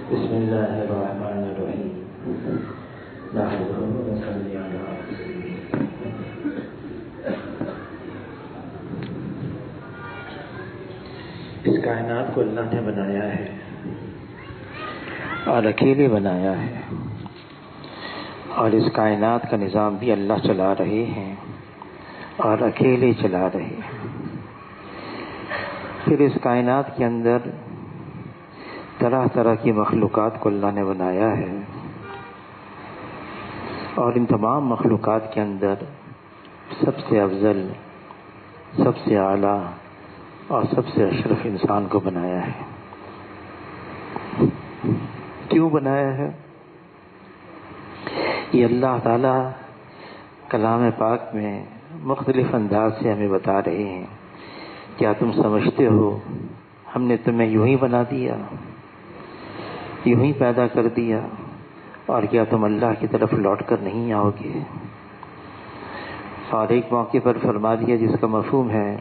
بسم اللہ الرحمن الرحیم نحمدہ و نصلی علی رسولہ۔ اس کائنات کو اللہ نے بنایا ہے اور اکیلے بنایا ہے، اور اس کائنات کا نظام بھی اللہ چلا رہے ہیں اور اکیلے چلا رہے ہیں۔ پھر اس کائنات کے اندر طرح طرح کی مخلوقات کو اللہ نے بنایا ہے، اور ان تمام مخلوقات کے اندر سب سے افضل، سب سے اعلیٰ اور سب سے اشرف انسان کو بنایا ہے۔ کیوں بنایا ہے؟ یہ اللہ تعالیٰ کلام پاک میں مختلف انداز سے ہمیں بتا رہے ہیں۔ کیا تم سمجھتے ہو ہم نے تمہیں یوں ہی بنا دیا، یوں ہی پیدا کر دیا، اور کیا تم اللہ کی طرف لوٹ کر نہیں آؤ گے؟ اور ایک موقع پر فرما دیا جس کا مفہوم ہے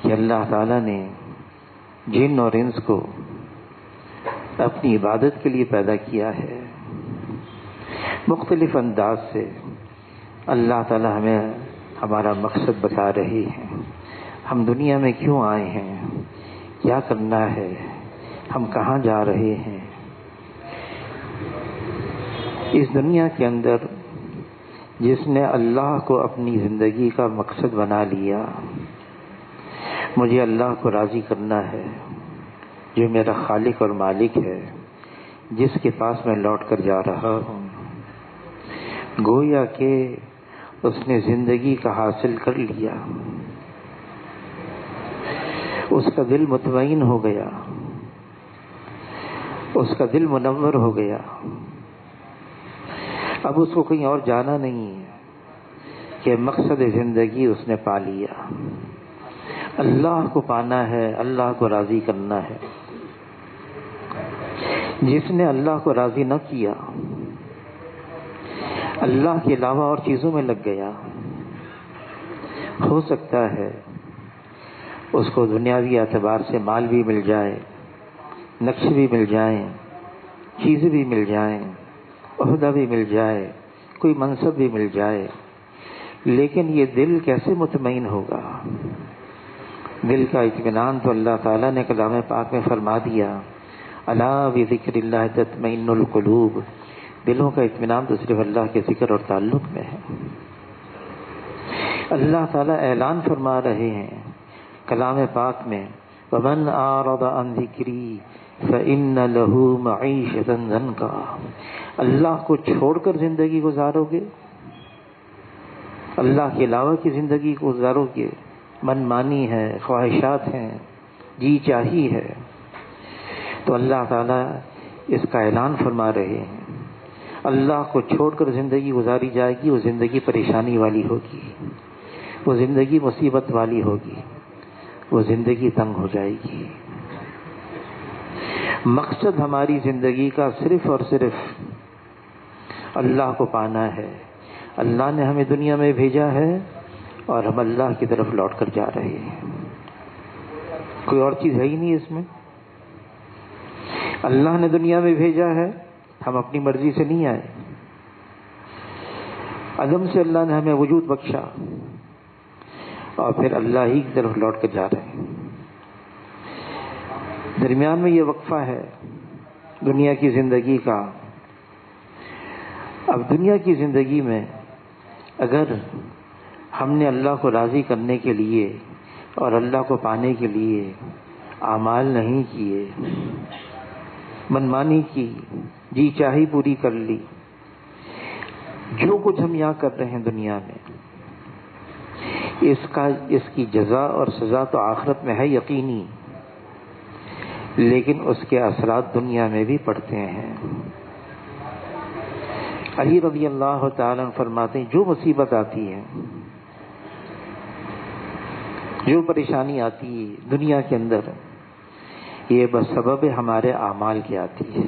کہ اللہ تعالیٰ نے جن اور انس کو اپنی عبادت کے لیے پیدا کیا ہے۔ مختلف انداز سے اللہ تعالیٰ ہمیں ہمارا مقصد بتا رہے ہیں، ہم دنیا میں کیوں آئے ہیں، کیا کرنا ہے، ہم کہاں جا رہے ہیں۔ اس دنیا کے اندر جس نے اللہ کو اپنی زندگی کا مقصد بنا لیا، مجھے اللہ کو راضی کرنا ہے، جو میرا خالق اور مالک ہے، جس کے پاس میں لوٹ کر جا رہا ہوں، گویا کہ اس نے زندگی کا حاصل کر لیا، اس کا دل مطمئن ہو گیا، اس کا دل منور ہو گیا۔ اب اس کو کہیں اور جانا نہیں ہے کہ مقصد زندگی اس نے پا لیا۔ اللہ کو پانا ہے، اللہ کو راضی کرنا ہے۔ جس نے اللہ کو راضی نہ کیا، اللہ کے علاوہ اور چیزوں میں لگ گیا، ہو سکتا ہے اس کو دنیاوی اعتبار سے مال بھی مل جائے، نقش بھی مل جائیں، چیزیں بھی مل جائیں، عہدہ بھی مل جائے، کوئی منصب بھی مل جائے، لیکن یہ دل کیسے مطمئن ہوگا؟ دل کا اطمینان تو اللہ تعالیٰ نے کلام پاک میں فرما دیا، الا بذکر اللہ تطمئن القلوب۔ دلوں کا اطمینان تو صرف اللہ کے ذکر اور تعلق میں ہے۔ اللہ تعالیٰ اعلان فرما رہے ہیں کلام پاک میں، وَمَنْ أَعْرَضَ عَنْ ذِكْرِي فَإِنَّ لَهُ مَعِيشَةً ضَنْكًا۔ اللہ کو چھوڑ کر زندگی گزارو گے، اللہ کے علاوہ کی زندگی کو گزارو گے، من مانی ہے، خواہشات ہیں، جی چاہی ہے، تو اللہ تعالیٰ اس کا اعلان فرما رہے ہیں، اللہ کو چھوڑ کر زندگی گزاری جائے گی، وہ زندگی پریشانی والی ہوگی، وہ زندگی مصیبت والی ہوگی، وہ زندگی تنگ ہو جائے گی۔ مقصد ہماری زندگی کا صرف اور صرف اللہ کو پانا ہے۔ اللہ نے ہمیں دنیا میں بھیجا ہے اور ہم اللہ کی طرف لوٹ کر جا رہے ہیں، کوئی اور چیز ہے ہی نہیں اس میں۔ اللہ نے دنیا میں بھیجا ہے، ہم اپنی مرضی سے نہیں آئے، عدم سے اللہ نے ہمیں وجود بخشا اور پھر اللہ ہی کی طرف لوٹ کر جا رہے ہیں۔ درمیان میں یہ وقفہ ہے دنیا کی زندگی کا۔ اب دنیا کی زندگی میں اگر ہم نے اللہ کو راضی کرنے کے لیے اور اللہ کو پانے کے لیے اعمال نہیں کیے، منمانی کی، جی چاہی پوری کر لی، جو کچھ ہم یہاں کر رہے ہیں دنیا میں، اس کی جزا اور سزا تو آخرت میں ہے یقینی، لیکن اس کے اثرات دنیا میں بھی پڑتے ہیں۔ علی رضی اللہ تعالیٰ عنہ فرماتے ہیں، جو مصیبت آتی ہے، جو پریشانی آتی ہے دنیا کے اندر، یہ بسبب ہمارے اعمال کی آتی ہے۔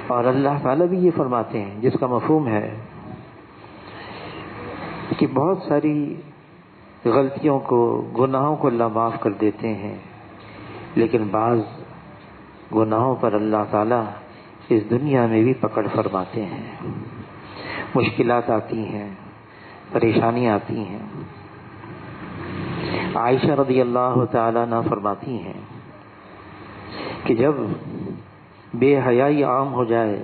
اور اللہ تعالیٰ بھی یہ فرماتے ہیں، جس کا مفہوم ہے کہ بہت ساری غلطیوں کو، گناہوں کو اللہ معاف کر دیتے ہیں، لیکن بعض گناہوں پر اللہ تعالیٰ اس دنیا میں بھی پکڑ فرماتے ہیں. مشکلات آتی ہیں، پریشانیاں آتی ہیں. عائشہ رضی اللہ تعالیٰ عنہ فرماتی ہیں کہ جب بے حیائی عام ہو جائے،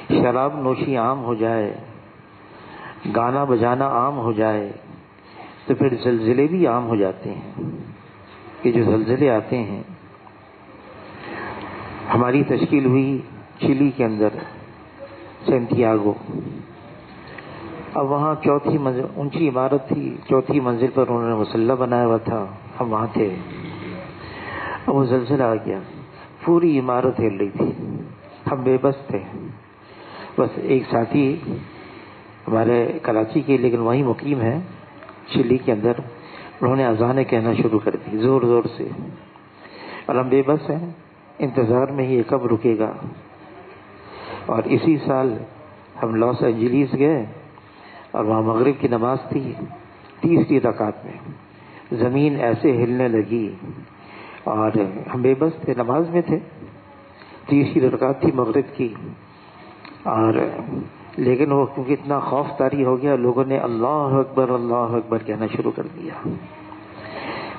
شراب نوشی عام ہو جائے، گانا بجانا عام ہو جائے، تو پھر زلزلے بھی عام ہو جاتے ہیں. کہ جو زلزلے آتے ہیں، ہماری تشکیل ہوئی چلی کے اندر سینٹیاگو. اب وہاں چوتھی منزل اونچی عمارت تھی، چوتھی منزل پر انہوں نے مسلح بنایا ہوا تھا، ہم وہاں تھے. اب وہ زلزلہ آ گیا، پوری عمارت ہل رہی تھی، ہم بے بس تھے. بس ایک ساتھی ہمارے کراچی کے لیکن وہیں مقیم ہے چلی کے اندر، انہوں نے اذانیں کہنا شروع کر دی زور زور سے، اور ہم بے بس ہیں انتظار میں ہی یہ کب رکے گا. اور اسی سال ہم لاس اینجلیس گئے اور وہاں مغرب کی نماز تھی، تیسری رکعت میں زمین ایسے ہلنے لگی اور ہم بے بس تھے، نماز میں تھے، تیسری رکعت تھی مغرب کی. اور لیکن وہ کیونکہ اتنا خوف طاری ہو گیا، لوگوں نے اللہ اکبر کہنا شروع کر دیا،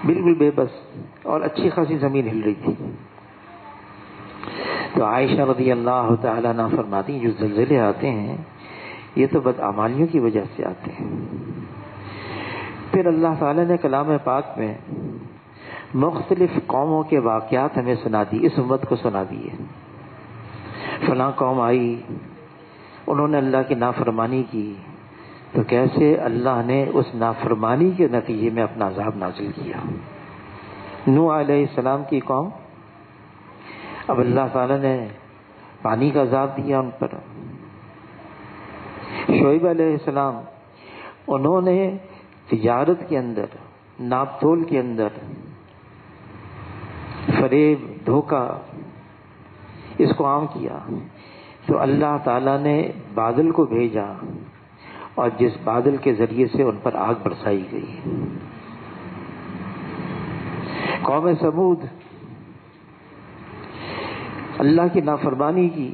بالکل بے بس، اور اچھی خاصی زمین ہل رہی تھی. تو عائشہ رضی اللہ تعالیٰ عنہ فرماتی جو زلزلے آتے ہیں یہ تو بدعمالیوں کی وجہ سے آتے ہیں. پھر اللہ تعالیٰ نے کلام پاک میں مختلف قوموں کے واقعات ہمیں سنا دی، اس امت کو سنا دیے. فلاں قوم آئی، انہوں نے اللہ کی نافرمانی کی، تو کیسے اللہ نے اس نافرمانی کے نتیجے میں اپنا عذاب نازل کیا. نوح علیہ السلام کی قوم، اب اللہ تعالیٰ نے پانی کا عذاب دیا ان پر. شعیب علیہ السلام، انہوں نے تجارت کے اندر، ناپ تول کے اندر فریب، دھوکہ، اس کو عام کیا، تو اللہ تعالیٰ نے بادل کو بھیجا اور جس بادل کے ذریعے سے ان پر آگ برسائی گئی. قوم سمود اللہ کی نافرمانی کی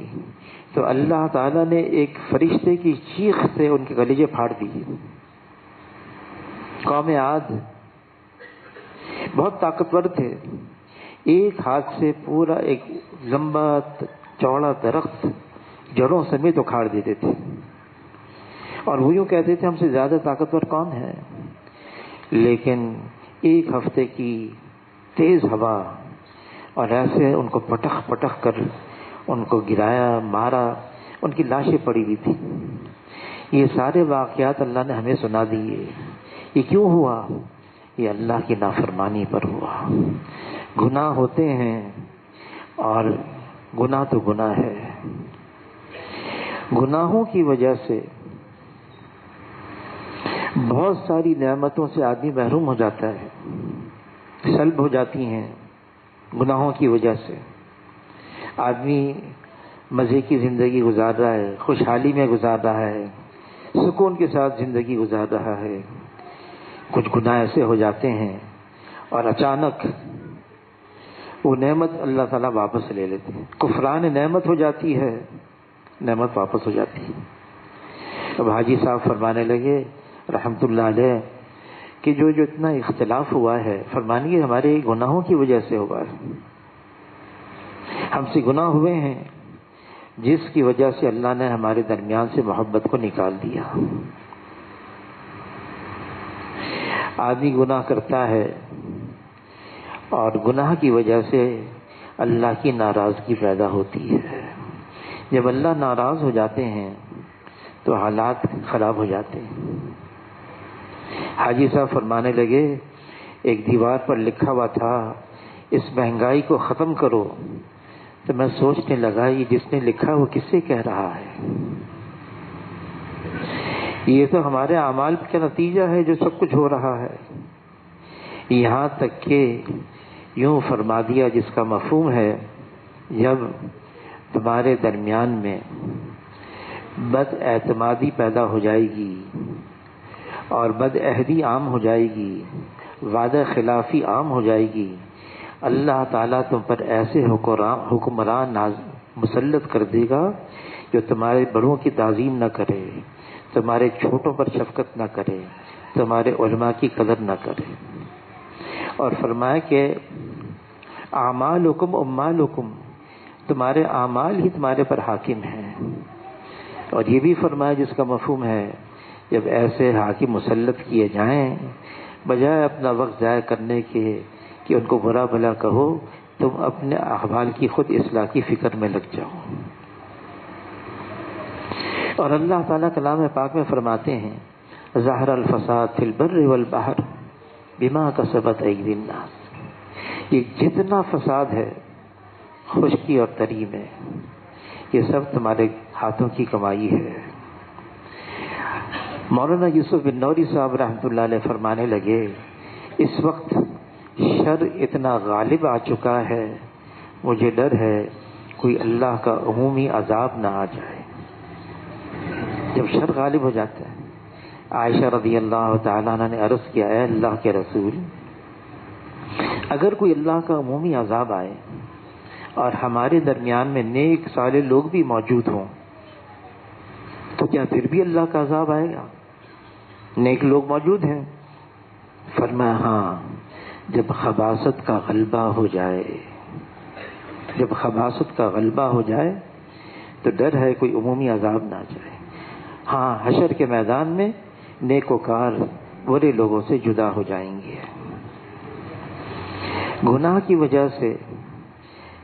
تو اللہ تعالیٰ نے ایک فرشتے کی چیخ سے ان کے کلیجے پھاڑ دیے. قوم عاد بہت طاقتور تھے، ایک ہاتھ سے پورا ایک لمبا چوڑا درخت جڑوں سمیت اکھاڑ دیتے تھے، اور وہ یوں کہتے تھے ہم سے زیادہ طاقتور کون ہے. لیکن ایک ہفتے کی تیز ہوا اور ایسے ان کو پٹخ پٹخ کر ان کو گرایا، مارا، ان کی لاشیں پڑی ہوئی تھی. یہ سارے واقعات اللہ نے ہمیں سنا دیے. یہ کیوں ہوا؟ یہ اللہ کی نافرمانی پر ہوا. گناہ ہوتے ہیں اور گناہ تو گناہ ہے. گناہوں کی وجہ سے بہت ساری نعمتوں سے آدمی محروم ہو جاتا ہے، سلب ہو جاتی ہیں. گناہوں کی وجہ سے آدمی مزے کی زندگی گزار رہا ہے، خوشحالی میں گزار رہا ہے، سکون کے ساتھ زندگی گزار رہا ہے. کچھ گناہ ایسے ہو جاتے ہیں اور اچانک وہ نعمت اللہ تعالیٰ واپس لے لیتے ہیں. کفران نعمت ہو جاتی ہے، نعمت واپس ہو جاتی ہے. اب حاجی صاحب فرمانے لگے رحمت اللہ علیہ کہ جو اتنا اختلاف ہوا ہے، فرمانیے ہمارے گناہوں کی وجہ سے ہوا ہے. ہم سے گناہ ہوئے ہیں جس کی وجہ سے اللہ نے ہمارے درمیان سے محبت کو نکال دیا. آدمی گناہ کرتا ہے اور گناہ کی وجہ سے اللہ کی ناراضگی پیدا ہوتی ہے. جب اللہ ناراض ہو جاتے ہیں تو حالات خراب ہو جاتے ہیں. حاجی صاحب فرمانے لگے ایک دیوار پر لکھا ہوا تھا اس مہنگائی کو ختم کرو، تو میں سوچنے لگا یہ جس نے لکھا وہ کس سے کہہ رہا ہے؟ یہ تو ہمارے اعمال کا نتیجہ ہے جو سب کچھ ہو رہا ہے. یہاں تک کہ یوں فرما دیا جس کا مفہوم ہے جب تمہارے درمیان میں بد اعتمادی پیدا ہو جائے گی اور بد عہدی عام ہو جائے گی، وعدہ خلافی عام ہو جائے گی، اللہ تعالیٰ تم پر ایسے حکمران مسلط کر دے گا جو تمہارے بڑوں کی تعظیم نہ کرے، تمہارے چھوٹوں پر شفقت نہ کرے، تمہارے علماء کی قدر نہ کرے۔ اور فرمایا کہ اعمالکم اموالکم، تمہارے اعمال ہی تمہارے پر حاکم ہیں۔ اور یہ بھی فرمایا جس کا مفہوم ہے جب ایسے حاکم مسلط کیے جائیں، بجائے اپنا وقت ضائع کرنے کے کہ ان کو برا بھلا کہو، تم اپنے احوال کی خود اصلاح کی فکر میں لگ جاؤ۔ اور اللہ تعالیٰ کلام پاک میں فرماتے ہیں ظہر الفساد فی البر والبحر بما کسبت ایدی الناس، یہ جتنا فساد ہے خشکی اور تری میں، یہ سب تمہارے ہاتھوں کی کمائی ہے۔ مولانا یوسف بن نوری صاحب رحمۃ اللہ علیہ فرمانے لگے اس وقت شر اتنا غالب آ چکا ہے، مجھے ڈر ہے کوئی اللہ کا عمومی عذاب نہ آ جائے۔ جب شر غالب ہو جاتا ہے، عائشہ رضی اللہ تعالیٰ عنہ نے عرض کیا ہے اللہ کے رسول، اگر کوئی اللہ کا عمومی عذاب آئے اور ہمارے درمیان میں نیک صالح لوگ بھی موجود ہوں تو کیا پھر بھی اللہ کا عذاب آئے گا؟ نیک لوگ موجود ہیں؟ فرمایا ہاں، جب خباثت کا غلبہ ہو جائے، جب خباثت کا غلبہ ہو جائے تو ڈر ہے کوئی عمومی عذاب نہ آ جائے۔ ہاں، حشر کے میدان میں نیکوکار برے لوگوں سے جدا ہو جائیں گے۔ گناہ کی وجہ سے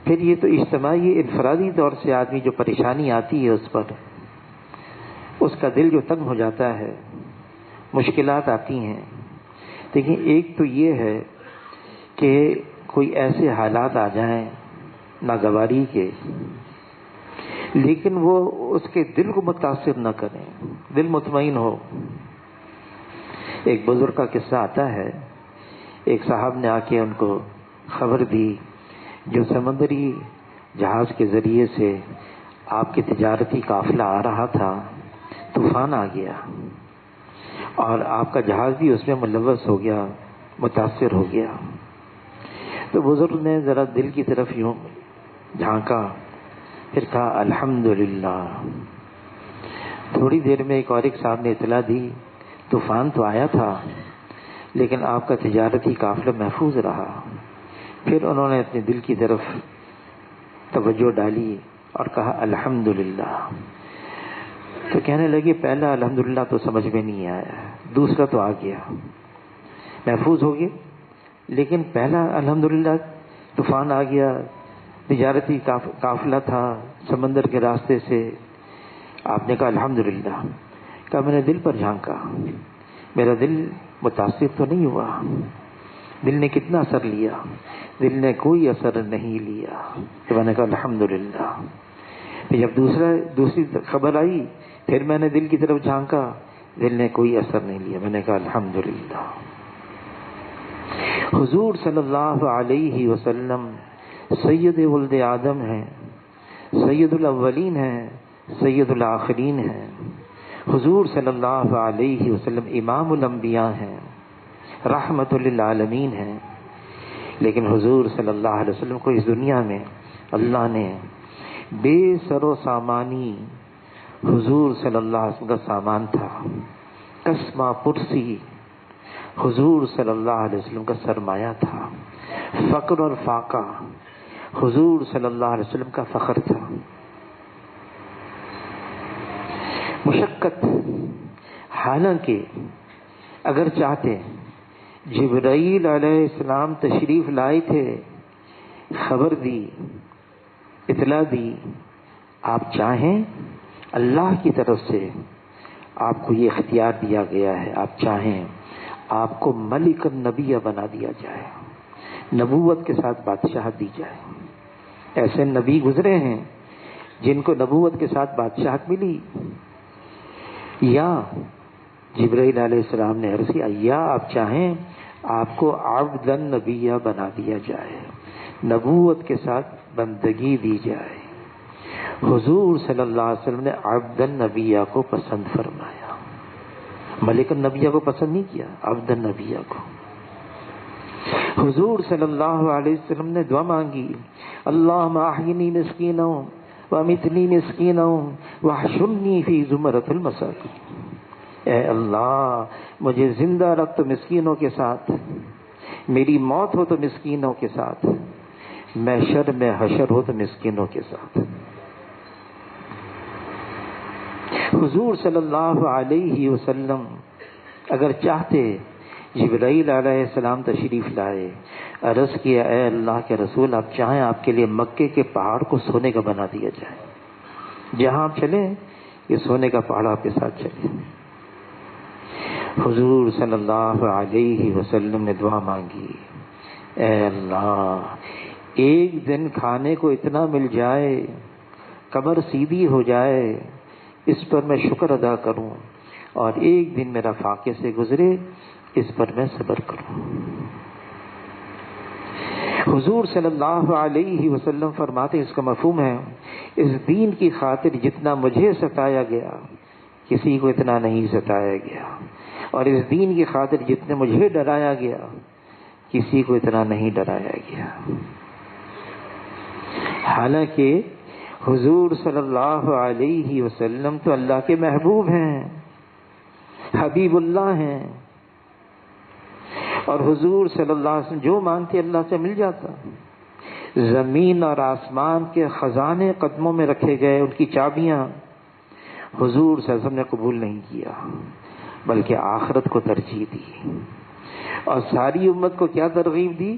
پھر یہ تو اجتماعی انفرادی طور سے آدمی جو پریشانی آتی ہے اس پر، اس کا دل جو تنگ ہو جاتا ہے، مشکلات آتی ہیں۔ لیکن ایک تو یہ ہے کہ کوئی ایسے حالات آ جائیں ناگواری کے، لیکن وہ اس کے دل کو متاثر نہ کریں، دل مطمئن ہو۔ ایک بزرگ کا قصہ آتا ہے، ایک صاحب نے آ کے ان کو خبر دی جو سمندری جہاز کے ذریعے سے آپ کے تجارتی قافلہ آ رہا تھا، طوفان آ گیا اور آپ کا جہاز بھی اس میں ملوث ہو گیا، متاثر ہو گیا۔ تو بزرگ نے ذرا دل کی طرف یوں جھانکا، پھر کہا الحمدللہ۔ تھوڑی دیر میں ایک اور ایک صاحب نے اطلاع دی طوفان تو آیا تھا لیکن آپ کا تجارتی قافلہ محفوظ رہا۔ پھر انہوں نے اپنے دل کی طرف توجہ ڈالی اور کہا الحمدللہ۔ تو کہنے لگے پہلا الحمدللہ تو سمجھ میں نہیں آیا، دوسرا تو آ گیا، محفوظ ہو گئے، لیکن پہلا الحمدللہ طوفان آ گیا، تجارتی قافلہ تھا سمندر کے راستے سے، آپ نے کہا الحمدللہ۔ کہا میں نے دل پر جھانکا، میرا دل متاثر تو نہیں ہوا، دل نے کتنا اثر لیا؟ دل نے کوئی اثر نہیں لیا۔ تو میں نے کہا الحمدللہ۔ پھر جب دوسری خبر آئی پھر میں نے دل کی طرف جھانکا، دل نے کوئی اثر نہیں لیا، میں نے کہا الحمدللہ۔ حضور صلی اللہ علیہ وسلم سید ولد آدم ہیں، سید الاولین ہیں، سید الآخرین ہیں۔ حضور صلی اللہ علیہ وسلم امام الانبیاء ہیں، رحمت للعالمین ہیں، لیکن حضور صلی اللہ علیہ وسلم کو اس دنیا میں اللہ نے بے سر و سامانی، حضور صلی اللہ علیہ وسلم کا سامان تھا، قسمہ پرسی حضور صلی اللہ علیہ وسلم کا سرمایہ تھا، فقر اور فاقہ حضور صلی اللہ علیہ وسلم کا فخر تھا، مشقت۔ حالانکہ اگر چاہتے جبرائیل علیہ السلام تشریف لائے تھے، خبر دی، اطلاع دی، آپ چاہیں اللہ کی طرف سے آپ کو یہ اختیار دیا گیا ہے، آپ چاہیں آپ کو ملک النبی بنا دیا جائے، نبوت کے ساتھ بادشاہت دی جائے۔ ایسے نبی گزرے ہیں جن کو نبوت کے ساتھ بادشاہت ملی، یا جبرائیل علیہ السلام نے عرض کیا، یا آپ چاہیں آپ کو عبد النبی بنا دیا جائے، نبوت کے ساتھ بندگی دی جائے۔ حضور صلی اللہ علیہ وسلم نے عبد النبی کو پسند فرمایا، ملک النبی کو پسند نہیں کیا، عبد النبی کو۔ حضور صلی اللہ علیہ وسلم نے دعا مانگی، اللہم احینی مسکینا وامیتنی مسکینا واحشرنی فی زمرۃ المساکین، اے اللہ مجھے زندہ رکھ تو مسکینوں کے ساتھ، میری موت ہو تو مسکینوں کے ساتھ، محشر میں حشر ہو تو مسکینوں کے ساتھ۔ حضور صلی اللہ علیہ وسلم اگر چاہتے جبرائیل علیہ السلام تشریف لائے، عرض کیا اے اللہ کے رسول آپ چاہیں آپ کے لیے مکے کے پہاڑ کو سونے کا بنا دیا جائے، جہاں آپ چلیں یہ سونے کا پہاڑ آپ کے ساتھ چلے۔ حضور صلی اللہ علیہ وسلم نے دعا مانگی، اے اللہ ایک دن کھانے کو اتنا مل جائے کمر سیدھی ہو جائے اس پر میں شکر ادا کروں، اور ایک دن میرا فاقے سے گزرے اس پر میں صبر کروں۔ حضور صلی اللہ علیہ وسلم فرماتے اس کا مفہوم ہے، اس دین کی خاطر جتنا مجھے ستایا گیا کسی کو اتنا نہیں ستایا گیا، اور اس دین کی خاطر جتنے مجھے ڈرایا گیا کسی کو اتنا نہیں ڈرایا گیا۔ حالانکہ حضور صلی اللہ علیہ وسلم تو اللہ کے محبوب ہیں، حبیب اللہ ہیں، اور حضور صلی اللہ علیہ وسلم جو مانگتے اللہ سے مل جاتا۔ زمین اور آسمان کے خزانے قدموں میں رکھے گئے، ان کی چابیاں حضور صلی اللہ علیہ وسلم نے قبول نہیں کیا بلکہ آخرت کو ترجیح دی، اور ساری امت کو کیا ترغیب دی؟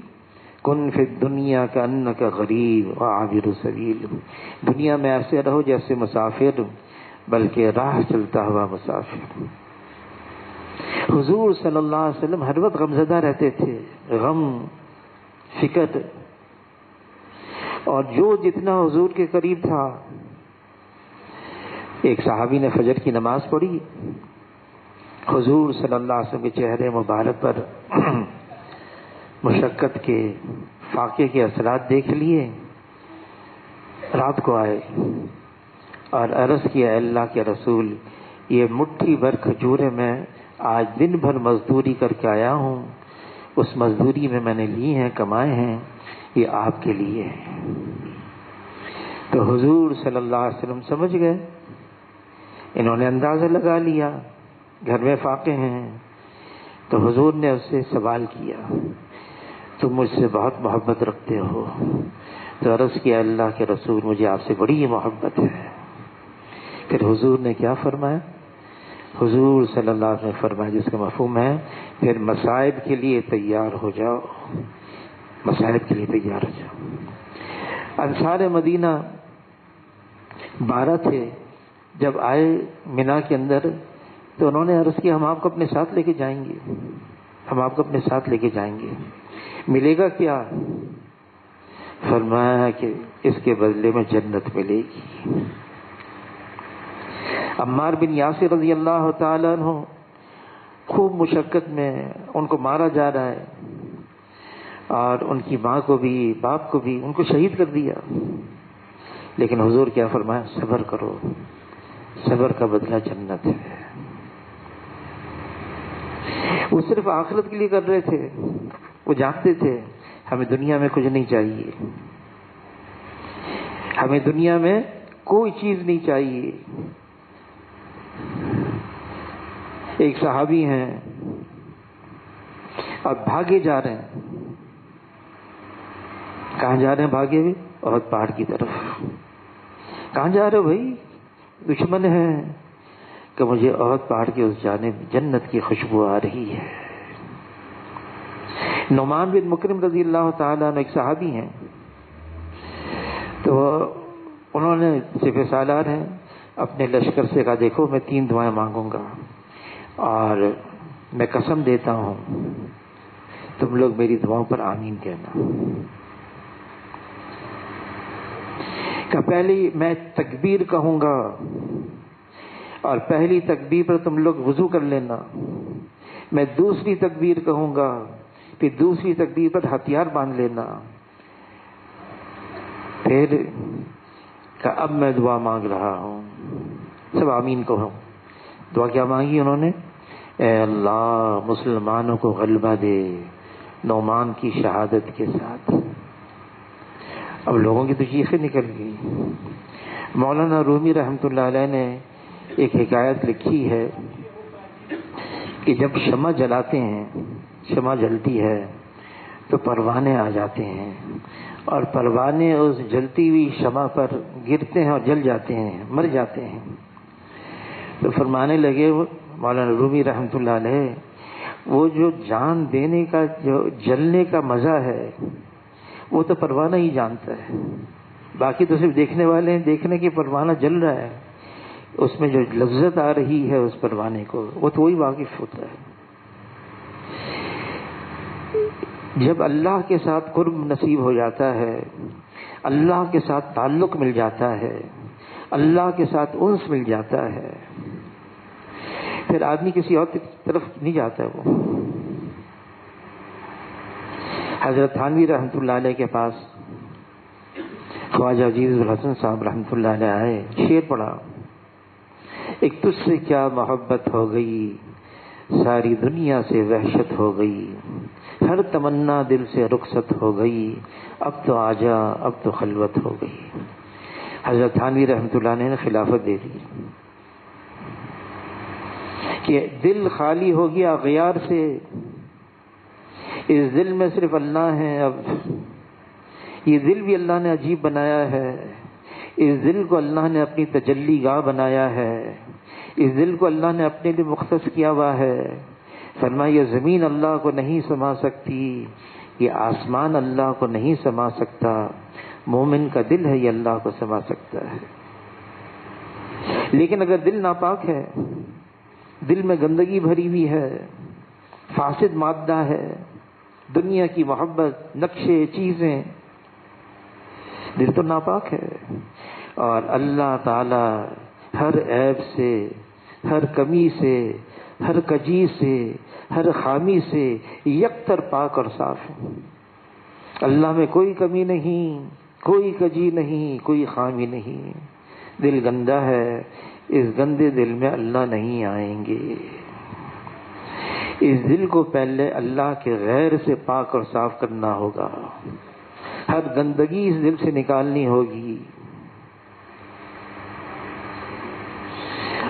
کن فی الدنیا کأنک غریب وعابر سبیل، دنیا میں ایسے رہو جیسے مسافر بلکہ راہ چلتا ہوا مسافر۔ حضور صلی اللہ علیہ وسلم ہر وقت غمزدہ رہتے تھے، غم فکر، اور جو جتنا حضور کے قریب تھا۔ ایک صحابی نے فجر کی نماز پڑھی، حضور صلی اللہ علیہ وسلم کے چہرے مبارک پر مشقت کے فاقے کے اثرات دیکھ لیے، رات کو آئے اور عرض کیا اللہ کے رسول یہ مٹھی بھر کھجورے میں آج دن بھر مزدوری کر کے آیا ہوں، اس مزدوری میں نے لی ہیں کمائے ہیں، یہ آپ کے لیے ہے۔ تو حضور صلی اللہ علیہ وسلم سمجھ گئے، انہوں نے اندازہ لگا لیا گھر میں فاقے ہیں، تو حضور نے اس سے سوال کیا تم مجھ سے بہت محبت رکھتے ہو؟ تو عرض کیا اللہ کے رسول مجھے آپ سے بڑی محبت ہے۔ پھر حضور نے کیا فرمایا؟ حضور صلی اللہ علیہ وسلم نے فرمایا جس کا مفہوم ہے پھر مصائب کے لیے تیار ہو جاؤ، مصائب کے لیے تیار ہو جاؤ۔ انصار مدینہ 12 تھے، جب آئے مینا کے اندر تو انہوں نے عرض کیا ہم آپ کو اپنے ساتھ لے کے جائیں گے، ہم آپ کو اپنے ساتھ لے کے جائیں گے، ملے گا کیا؟ فرمایا کہ اس کے بدلے میں جنت ملے گی۔ عمار بن یاسر رضی اللہ تعالیٰ عنہ خوب مشقت میں، ان کو مارا جا رہا ہے، اور ان کی ماں کو بھی باپ کو بھی ان کو شہید کر دیا، لیکن حضور کیا فرمایا؟ صبر کرو، صبر کا بدلہ جنت ہے۔ وہ صرف آخرت کے لیے کر رہے تھے، وہ جانتے تھے ہمیں دنیا میں کچھ نہیں چاہیے، ہمیں دنیا میں کوئی چیز نہیں چاہیے۔ ایک صحابی ہیں اور بھاگے جا رہے ہیں، کہاں جا رہے ہیں بھاگے ہوئے؟ احد پہاڑ کی طرف۔ کہاں جا رہے ہو بھائی؟ دشمن ہیں کہ مجھے احد پہاڑ کی اس جانب جنت کی خوشبو آ رہی ہے۔ نعمان بن مکرم رضی اللہ تعالیٰ عنہ ایک صحابی ہیں، تو انہوں نے سپہ سالار ہیں، اپنے لشکر سے کہا دیکھو میں 3 دعائیں مانگوں گا اور میں قسم دیتا ہوں تم لوگ میری دعاؤں پر آمین کہنا۔ کہ پہلی میں تکبیر کہوں گا اور پہلی تکبیر پر تم لوگ وضو کر لینا، میں دوسری تکبیر کہوں گا پھر دوسری تکبیر پر ہتھیار باندھ لینا، پھر کہ اب میں دعا مانگ رہا ہوں، سب آمین کہو۔ دعا کیا مانگی انہوں نے؟ اے اللہ مسلمانوں کو غلبہ دے، نعمان کی شہادت کے ساتھ۔ اب لوگوں کی تو چیخیں نکل گئی۔ مولانا رومی رحمۃ اللہ علیہ نے ایک حکایت لکھی ہے کہ جب شمع جلاتے ہیں، شمع جلتی ہے تو پروانے آ جاتے ہیں، اور پروانے اس جلتی ہوئی شمع پر گرتے ہیں اور جل جاتے ہیں، مر جاتے ہیں۔ تو فرمانے لگے مولانا رومی رحمۃ اللہ علیہ، وہ جو جان دینے کا، جو جلنے کا مزہ ہے، وہ تو پروانہ ہی جانتا ہے، باقی تو صرف دیکھنے والے ہیں، دیکھنے کی پروانہ جل رہا ہے، اس میں جو لذت آ رہی ہے اس پروانے کو، وہ تو وہی واقف ہوتا ہے۔ جب اللہ کے ساتھ قرب نصیب ہو جاتا ہے، اللہ کے ساتھ تعلق مل جاتا ہے، اللہ کے ساتھ انس مل جاتا ہے، پھر آدمی کسی اور طرف نہیں جاتا ہے۔ وہ حضرت تھانوی رحمۃ اللہ علیہ کے پاس خواجہ عزیز الحسن صاحب رحمۃ اللہ علیہ آئے، شعر پڑھا، ایک تجھ سے کیا محبت ہو گئی، ساری دنیا سے وحشت ہو گئی، ہر تمنا دل سے رخصت ہو گئی، اب تو آجا اب تو خلوت ہو گئی۔ حضرت تھانوی رحمۃ اللہ علیہ نے خلافت دے دی کہ دل خالی ہو گیا اغیار سے، اس دل میں صرف اللہ ہے، اب یہ دل بھی اللہ نے عجیب بنایا ہے، اس دل کو اللہ نے اپنی تجلی گاہ بنایا ہے، اس دل کو اللہ نے اپنے لیے مختص کیا ہوا ہے۔ فرمایا یہ زمین اللہ کو نہیں سما سکتی، یہ آسمان اللہ کو نہیں سما سکتا، مومن کا دل ہے یہ اللہ کو سما سکتا ہے۔ لیکن اگر دل ناپاک ہے، دل میں گندگی بھری ہوئی ہے، فاسد مادہ ہے، دنیا کی محبت، نقشے، چیزیں، دل تو ناپاک ہے، اور اللہ تعالی ہر عیب سے، ہر کمی سے، ہر کجی سے، ہر خامی سے یکتر پاک اور صاف ہے۔ اللہ میں کوئی کمی نہیں، کوئی کجی نہیں، کوئی خامی نہیں۔ دل گندا ہے، اس گندے دل میں اللہ نہیں آئیں گے۔ اس دل کو پہلے اللہ کے غیر سے پاک اور صاف کرنا ہوگا، ہر گندگی اس دل سے نکالنی ہوگی۔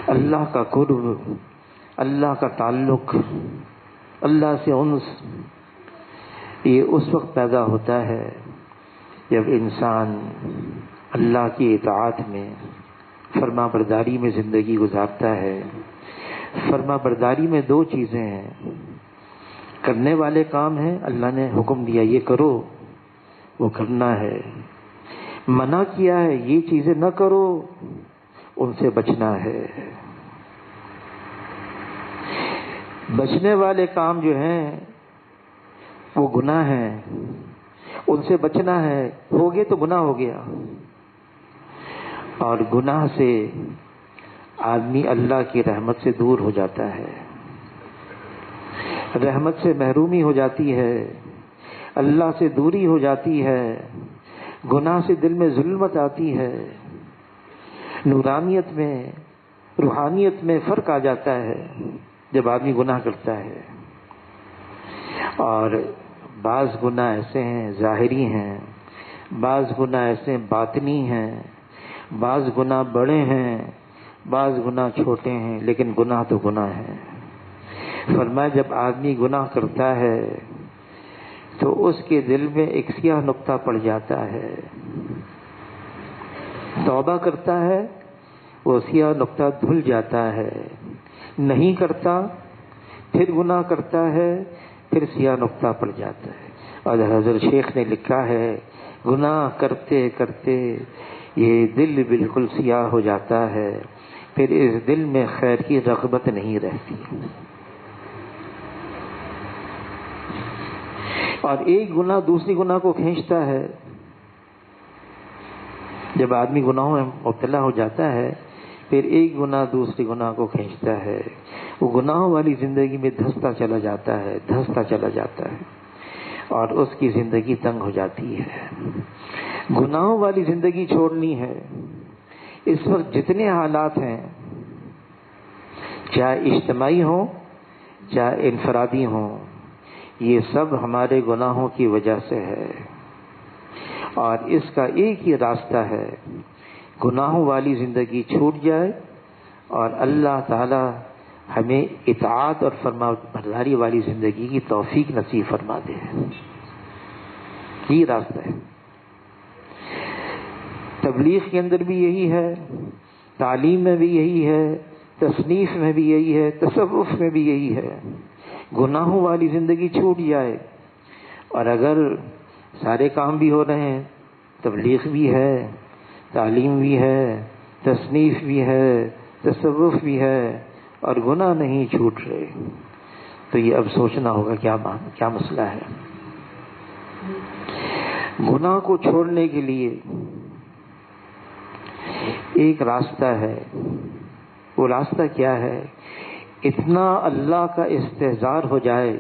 اللہ کا قرب، اللہ کا تعلق، اللہ سے انس، یہ اس وقت پیدا ہوتا ہے جب انسان اللہ کی اطاعت میں، فرما برداری میں زندگی گزارتا ہے۔ فرما برداری میں دو چیزیں ہیں، کرنے والے کام ہیں، اللہ نے حکم دیا یہ کرو، وہ کرنا ہے، منع کیا ہے یہ چیزیں نہ کرو، ان سے بچنا ہے۔ بچنے والے کام جو ہیں وہ گناہ ہیں، ان سے بچنا ہے، ہو گئے تو گناہ ہو گیا، اور گناہ سے آدمی اللہ کی رحمت سے دور ہو جاتا ہے، رحمت سے محرومی ہو جاتی ہے، اللہ سے دوری ہو جاتی ہے، گناہ سے دل میں ظلمت آتی ہے، نورانیت میں، روحانیت میں فرق آ جاتا ہے جب آدمی گناہ کرتا ہے۔ اور بعض گناہ ایسے ہیں ظاہری ہیں، بعض گناہ ایسے باطنی ہیں، بعض گناہ بڑے ہیں، بعض گناہ چھوٹے ہیں، لیکن گناہ تو گناہ ہے۔ فرمایا جب آدمی گناہ کرتا ہے تو اس کے دل میں ایک سیاہ نقطہ پڑ جاتا ہے، توبہ کرتا ہے وہ سیاہ نقطہ دھل جاتا ہے، نہیں کرتا پھر گناہ کرتا ہے پھر سیاہ نقطہ پڑ جاتا ہے۔ اور حضرت شیخ نے لکھا ہے گناہ کرتے کرتے یہ دل بالکل سیاہ ہو جاتا ہے، پھر اس دل میں خیر کی رغبت نہیں رہتی، اور ایک گناہ دوسری گناہ کو کھینچتا ہے۔ جب آدمی گناہوں میں مبتلا ہو جاتا ہے پھر ایک گناہ دوسری گناہ کو کھینچتا ہے، وہ گناہوں والی زندگی میں دھستا چلا جاتا ہے، دھستا چلا جاتا ہے، اور اس کی زندگی تنگ ہو جاتی ہے۔ گناہوں والی زندگی چھوڑنی ہے۔ اس وقت جتنے حالات ہیں، چاہے اجتماعی ہوں چاہے انفرادی ہوں، یہ سب ہمارے گناہوں کی وجہ سے ہے، اور اس کا ایک ہی راستہ ہے، گناہوں والی زندگی چھوٹ جائے اور اللہ تعالی ہمیں اطاعت اور فرما برداری والی زندگی کی توفیق نصیب فرما دے۔ یہ راستہ ہے۔ تبلیغ کے اندر بھی یہی ہے، تعلیم میں بھی یہی ہے، تصنیف میں بھی یہی ہے، تصوف میں بھی یہی ہے۔ گناہوں والی زندگی چھوٹ جائے، اور اگر سارے کام بھی ہو رہے ہیں، تبلیغ بھی ہے، تعلیم بھی ہے، تصنیف بھی ہے، تصوف بھی ہے، اور گناہ نہیں چھوٹ رہے، تو یہ اب سوچنا ہوگا کیا مسئلہ ہے۔ گناہ کو چھوڑنے کے لیے ایک راستہ ہے، وہ راستہ کیا ہے؟ اتنا اللہ کا استحضار ہو جائے،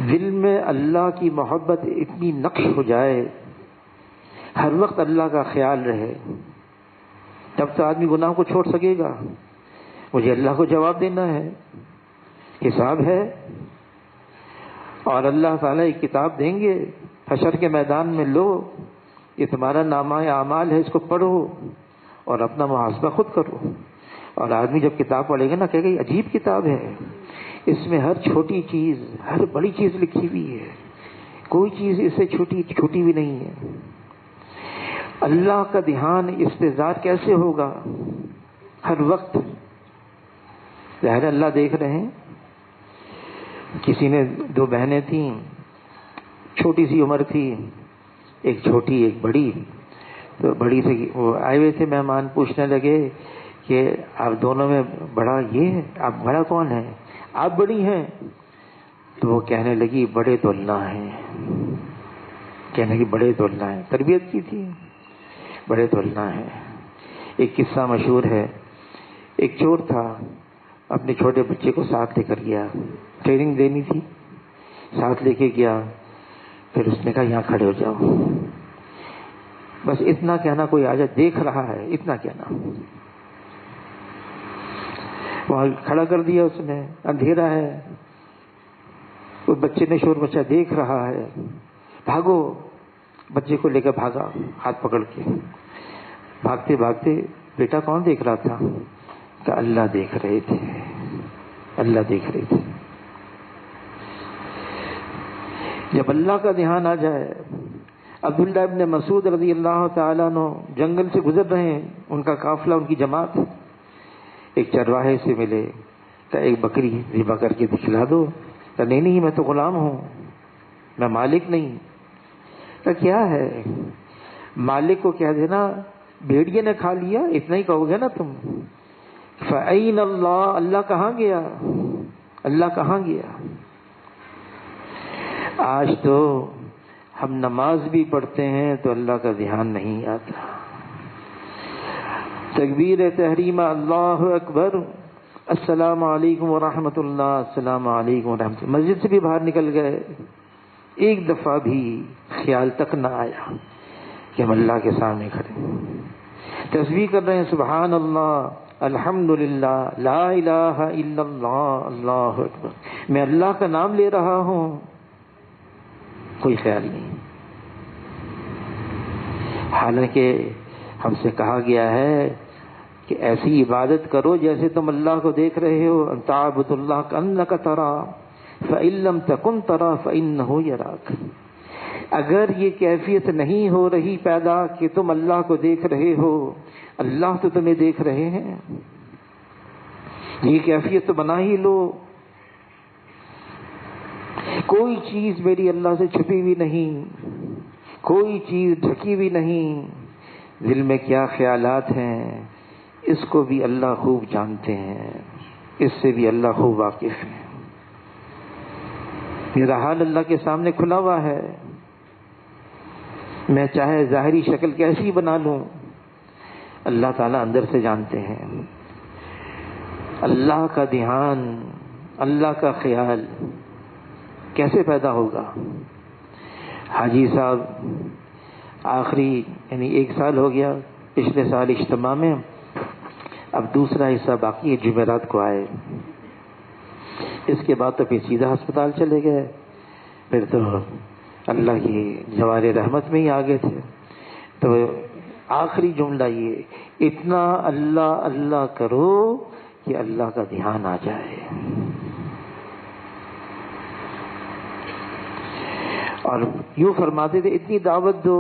دل میں اللہ کی محبت اتنی نقش ہو جائے، ہر وقت اللہ کا خیال رہے، تب تو آدمی گناہ کو چھوڑ سکے گا۔ مجھے اللہ کو جواب دینا ہے، حساب ہے، اور اللہ تعالیٰ ایک کتاب دیں گے حشر کے میدان میں، لو یہ تمہارا نامہ اعمال ہے، اس کو پڑھو اور اپنا محاسبہ خود کرو۔ اور آدمی جب کتاب پڑھے گا نا کہے گا یہ عجیب کتاب ہے، اس میں ہر چھوٹی چیز، ہر بڑی چیز لکھی ہوئی ہے، کوئی چیز اس سے چھوٹی بھی نہیں ہے۔ اللہ کا دھیان استحضار کیسے ہوگا؟ ہر وقت ظاہر اللہ دیکھ رہے ہیں۔ کسی نے دو بہنیں تھیں، چھوٹی سی عمر تھی، ایک چھوٹی ایک بڑی، تو بڑی سے وہ آئے ہوئے تھے مہمان، پوچھنے لگے کہ آپ دونوں میں بڑا یہ ہے، آپ بڑا کون ہے؟ آپ بڑی ہیں؟ تو وہ کہنے لگی بڑے تو اللہ ہیں، کہنے لگی بڑے تو اللہ ہیں، تربیت کی تھی، بڑے تو اللہ ہیں۔ ایک قصہ مشہور ہے، ایک چور تھا، اپنے چھوٹے بچے کو ساتھ لے کر گیا، ٹریننگ دینی تھی، ساتھ لے کے گیا، پھر اس نے کہا یہاں کھڑے ہو جاؤ، بس اتنا کہنا کوئی آ جائے دیکھ رہا ہے، اتنا کہنا، وہاں کھڑا کر دیا اس نے، اندھیرا ہے، اس بچے نے شور مچا، دیکھ رہا ہے، بھاگو، بچے کو لے کر بھاگا ہاتھ پکڑ کے، بھاگتے بھاگتے، بیٹا کون دیکھ رہا تھا؟ کہ اللہ دیکھ رہے تھے، اللہ دیکھ رہے تھے۔ جب اللہ کا دھیان آ جائے، عبداللہ ابن مسعود رضی اللہ تعالیٰ عنہ جنگل سے گزر رہے ہیں، ان کا قافلہ، ان کی جماعت، ایک چرواہے سے ملے، کہ ایک بکری ذبح کر کے دکھلا دو، کہ نہیں میں تو غلام ہوں، میں مالک نہیں۔ کہ کیا ہے؟ مالک کو کہہ دینا بھیڑیے نے کھا لیا، اتنا ہی کہو گے نا تم۔ فَأَيْنَ اللَّهُ، اللہ کہاں گیا؟ اللہ کہاں گیا؟ آج تو ہم نماز بھی پڑھتے ہیں تو اللہ کا دھیان نہیں آتا، تکبیر تحریمہ اللہ اکبر، السلام علیکم ورحمۃ اللہ، السلام علیکم ورحمۃ اللہ، مسجد سے بھی باہر نکل گئے، ایک دفعہ بھی خیال تک نہ آیا کہ ہم اللہ کے سامنے کھڑے، تسبیح کر رہے ہیں، سبحان اللہ، الحمدللہ، لا الہ الا اللہ، اللہ اکبر، میں اللہ کا نام لے رہا ہوں، کوئی خیال نہیں۔ حالانکہ ہم سے کہا گیا ہے کہ ایسی عبادت کرو جیسے تم اللہ کو دیکھ رہے ہو، ان تعبد اللہ کأنک تراہ فإن لم تکن تراہ فإنہ یراک۔ اگر یہ کیفیت نہیں ہو رہی پیدا کہ تم اللہ کو دیکھ رہے ہو، اللہ تو تمہیں دیکھ رہے ہیں، یہ کیفیت تو بنا ہی لو۔ کوئی چیز میری اللہ سے چھپی ہوئی نہیں، کوئی چیز ڈھکی ہوئی نہیں، دل میں کیا خیالات ہیں اس کو بھی اللہ خوب جانتے ہیں، اس سے بھی اللہ خوب واقف ہے۔ میرا حال اللہ کے سامنے کھلا ہوا ہے، میں چاہے ظاہری شکل کیسی بنا لوں، اللہ تعالیٰ اندر سے جانتے ہیں۔ اللہ کا دھیان، اللہ کا خیال کیسے پیدا ہوگا؟ حاجی صاحب آخری یعنی 1 سال ہو گیا، پچھلے سال اجتماع میں، اب دوسرا حصہ باقی ہے، جمعرات کو آئے، اس کے بعد تو پھر سیدھا ہسپتال چلے گئے، پھر تو اللہ کی جوار رحمت میں ہی آگے تھے. تو آخری جملہ یہ، اتنا اللہ اللہ کرو کہ اللہ کا دھیان آ جائے. اور یوں فرماتے تھے اتنی دعوت دو،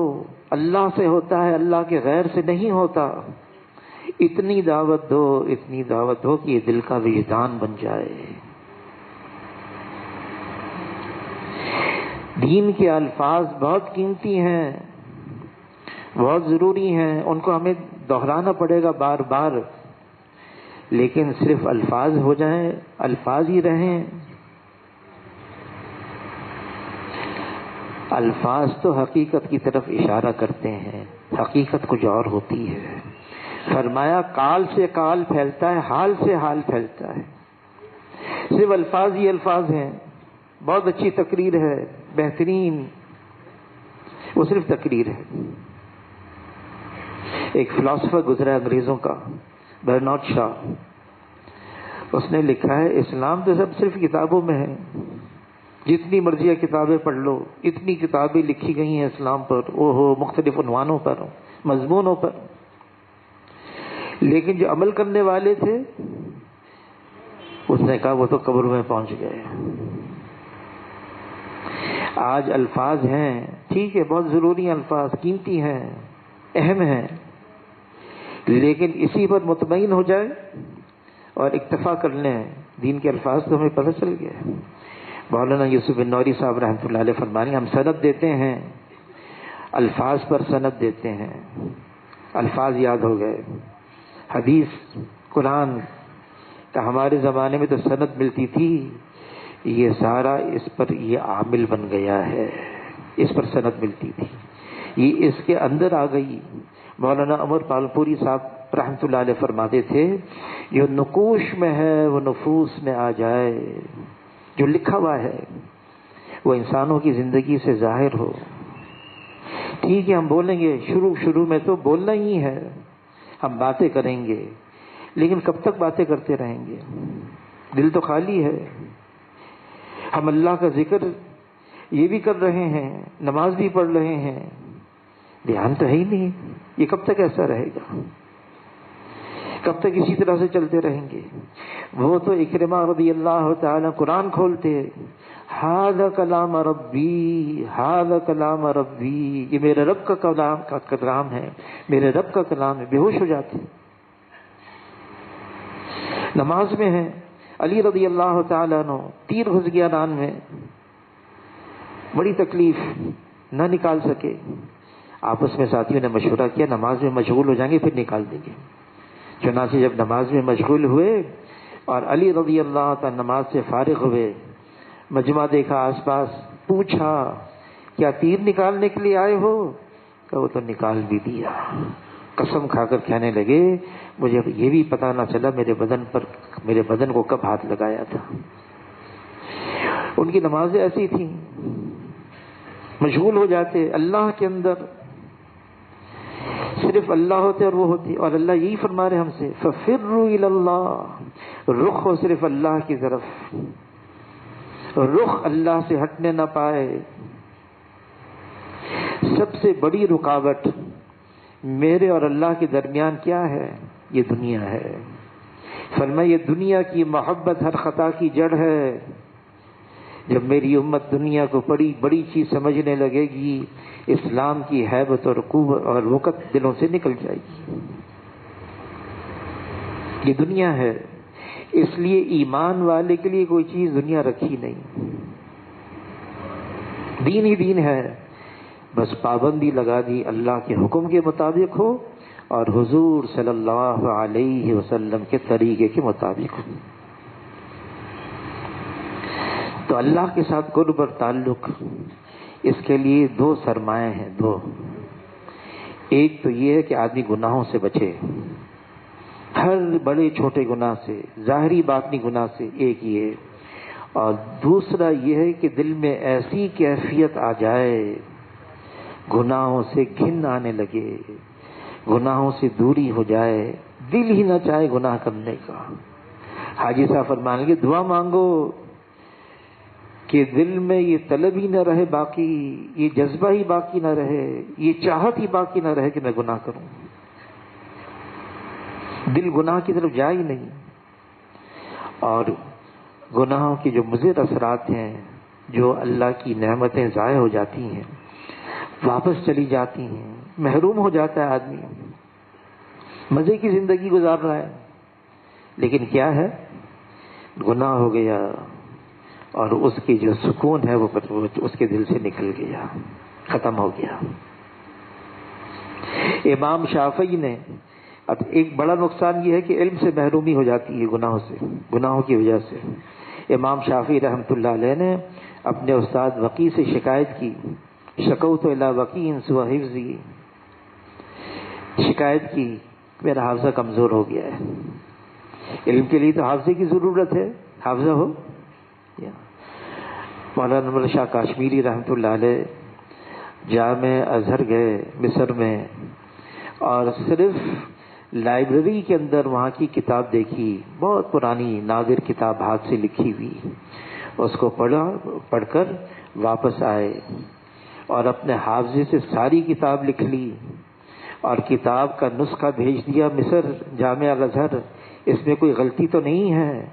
اللہ سے ہوتا ہے، اللہ کے غیر سے نہیں ہوتا. اتنی دعوت دو، اتنی دعوت دو کہ یہ دل کا وجدان بن جائے. دین کے الفاظ بہت قیمتی ہیں، بہت ضروری ہیں، ان کو ہمیں دہرانا پڑے گا بار بار. لیکن صرف الفاظ ہو جائیں، الفاظ ہی رہیں. الفاظ تو حقیقت کی طرف اشارہ کرتے ہیں، حقیقت کچھ اور ہوتی ہے. فرمایا کال سے کال پھیلتا ہے، حال سے حال پھیلتا ہے. صرف الفاظ ہی الفاظ ہیں. بہت اچھی تقریر ہے، بہترین، وہ صرف تقریر ہے. ایک فلاسفر گزرا ہے انگریزوں کا، برنارڈ شاہ. اس نے لکھا ہے اسلام تو سب صرف کتابوں میں ہے، جتنی مرضی کتابیں پڑھ لو. اتنی کتابیں لکھی گئی ہیں اسلام پر، مختلف عنوانوں پر، مضمونوں پر. لیکن جو عمل کرنے والے تھے، اس نے کہا وہ تو قبر میں پہنچ گئے. آج الفاظ ہیں، ٹھیک ہے، بہت ضروری ہیں، الفاظ قیمتی ہیں، اہم ہیں، لیکن اسی پر مطمئن ہو جائے اور اکتفا کر لیں. دین کے الفاظ تو ہمیں پتہ چل گئے. مولانا یوسف بن نوری صاحب رحمۃ اللہ علیہ فرمانے ہم سند دیتے ہیں، الفاظ پر سند دیتے ہیں. الفاظ یاد ہو گئے. حدیث قرآن کا ہمارے زمانے میں تو سند ملتی تھی، یہ سارا اس پر یہ عامل بن گیا ہے. اس پر سند ملتی تھی، یہ اس کے اندر آ گئی. مولانا عمر پالپوری صاحب رحمۃ اللہ علیہ فرماتے تھے جو نقوش میں ہے وہ نفوس میں آ جائے. جو لکھا ہوا ہے وہ انسانوں کی زندگی سے ظاہر ہو. ٹھیک ہے ہم بولیں گے، شروع میں تو بولنا ہی ہے، ہم باتیں کریں گے، لیکن کب تک باتیں کرتے رہیں گے؟ دل تو خالی ہے. ہم اللہ کا ذکر یہ بھی کر رہے ہیں، نماز بھی پڑھ رہے ہیں، دھیان تو ہے ہی نہیں. یہ کب تک ایسا رہے گا؟ کب تک اسی طرح سے چلتے رہیں گے؟ وہ تو اکرمہ رضی اللہ تعالی قرآن کھولتے، ھذا کلام ربی، ھذا کلام ربی، یہ میرے رب کا کلام ہے، میرے رب کا کلام ہے. بے ہوش ہو جاتے. نماز میں ہے، علی رضی اللہ تعالیٰ عنہ تیر گھس گیا ران میں، بڑی تکلیف، نہ نکال سکے. آپس میں ساتھیوں نے مشورہ کیا نماز میں مشغول ہو جائیں گے پھر نکال دیں گے. چنانچہ جب نماز میں مشغول ہوئے اور علی رضی اللہ تعالیٰ نماز سے فارغ ہوئے، مجمع دیکھا آس پاس، پوچھا کیا تیر نکالنے کے لیے آئے ہو؟ کہ وہ تو نکال بھی دیا. قسم کھا کر کہنے لگے مجھے یہ بھی پتہ نہ چلا میرے بدن کو کب ہاتھ لگایا تھا. ان کی نمازیں ایسی تھیں، مشغول ہو جاتے اللہ کے اندر. صرف اللہ ہوتے اور وہ ہوتی، اور اللہ یہی فرما رہے ہم سے فَفِرُّوا إِلَى اللَّهِ، رخ ہو صرف اللہ کی طرف، رخ اللہ سے ہٹنے نہ پائے. سب سے بڑی رکاوٹ میرے اور اللہ کے درمیان کیا ہے؟ یہ دنیا ہے. فرمایا یہ دنیا کی محبت ہر خطا کی جڑ ہے. جب میری امت دنیا کو بڑی چیز سمجھنے لگے گی، اسلام کی ہیبت اور قوت اور وقت دلوں سے نکل جائے گی. یہ دنیا ہے، اس لیے ایمان والے کے لیے کوئی چیز دنیا رکھی نہیں. دین ہی دین ہے، بس پابندی لگا دی اللہ کے حکم کے مطابق ہو اور حضور صلی اللہ علیہ وسلم کے طریقے کے مطابق ہو. تو اللہ کے ساتھ قرب اور تعلق، اس کے لیے دو سرمایہ ہیں. دو، ایک تو یہ ہے کہ آدمی گناہوں سے بچے، ہر بڑے چھوٹے گناہ سے، ظاہری باطنی گناہ سے، ایک یہ. اور دوسرا یہ ہے کہ دل میں ایسی کیفیت آ جائے، گناہوں سے گھن آنے لگے، گناہوں سے دوری ہو جائے، دل ہی نہ چاہے گناہ کرنے کا. حاجی صاحب فرمانے لگے دعا مانگو کہ دل میں یہ طلب ہی نہ رہے باقی، یہ جذبہ ہی باقی نہ رہے، یہ چاہت ہی باقی نہ رہے کہ میں گناہ کروں. دل گناہ کی طرف جائے ہی نہیں. اور گناہوں کی جو مضر اثرات ہیں، جو اللہ کی نعمتیں ضائع ہو جاتی ہیں، واپس چلی جاتی ہیں، محروم ہو جاتا ہے آدمی. مزے کی زندگی گزار رہا ہے لیکن کیا ہے، گناہ ہو گیا اور اس کی جو سکون ہے وہ اس کے دل سے نکل گیا، ختم ہو گیا. امام شافعی نے، اب ایک بڑا نقصان یہ ہے کہ علم سے محرومی ہو جاتی ہے گناہوں کی وجہ سے. امام شافعی رحمۃ اللہ علیہ نے اپنے استاد وقی سے شکایت کی، شکوت الی وقی سوء حفظی، شکایت کی میرا حافظہ کمزور ہو گیا ہے. علم کے لیے تو حافظے کی ضرورت ہے، حافظہ ہو. مولانا نور شاہ کاشمیری رحمۃ اللہ علیہ جامع ازہر گئے مصر میں، اور صرف لائبریری کے اندر وہاں کی کتاب دیکھی، بہت پرانی نادر کتاب ہاتھ سے لکھی ہوئی، اس کو پڑھ کر واپس آئے اور اپنے حافظے سے ساری کتاب لکھ لی اور کتاب کا نسخہ بھیج دیا مصر جامع الازہر، اس میں کوئی غلطی تو نہیں ہے.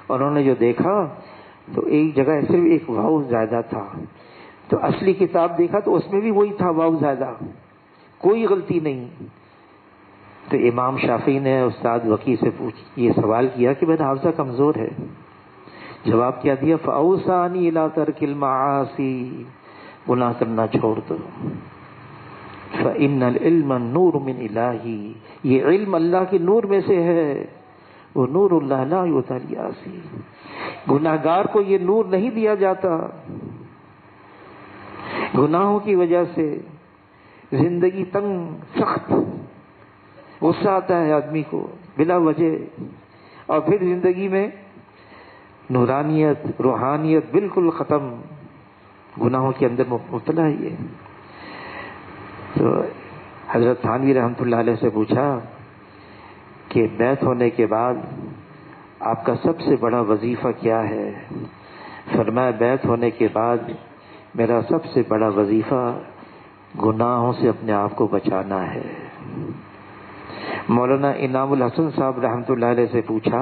انہوں نے جو دیکھا تو ایک جگہ صرف ایک واو زیادہ تھا، تو اصلی کتاب دیکھا تو اس میں بھی وہی تھا واو زیادہ، کوئی غلطی نہیں. تو امام شافعی نے استاد وقی سے یہ سوال کیا کہ میرا حافظہ کمزور ہے. جواب کیا دیا، فَأَوْصَانِي إِلَىٰ تَرْكِ الْمَعَاصِي، گناہ کرنا چھوڑ دو. فَإِنَّ الْعِلْمَ نُورٌ مِّنْ إِلَٰهِ، یہ علم اللہ کے نور میں سے ہے. وہ نور اللہ لا یؤتیٰ لِعَاصِی، گناہگار کو یہ نور نہیں دیا جاتا. گناہوں کی وجہ سے زندگی تنگ سخت، غصہ آتا ہے آدمی کو بلا وجہ، اور پھر زندگی میں نورانیت روحانیت بالکل ختم، گناہوں کے اندر مبتلا ہے یہ. تو حضرت تھانوی رحمۃ اللہ علیہ سے پوچھا کہ بیعت ہونے کے بعد آپ کا سب سے بڑا وظیفہ کیا ہے؟ فرمایا بیعت ہونے کے بعد میرا سب سے بڑا وظیفہ گناہوں سے اپنے آپ کو بچانا ہے. مولانا انعام الحسن صاحب رحمۃ اللہ علیہ سے پوچھا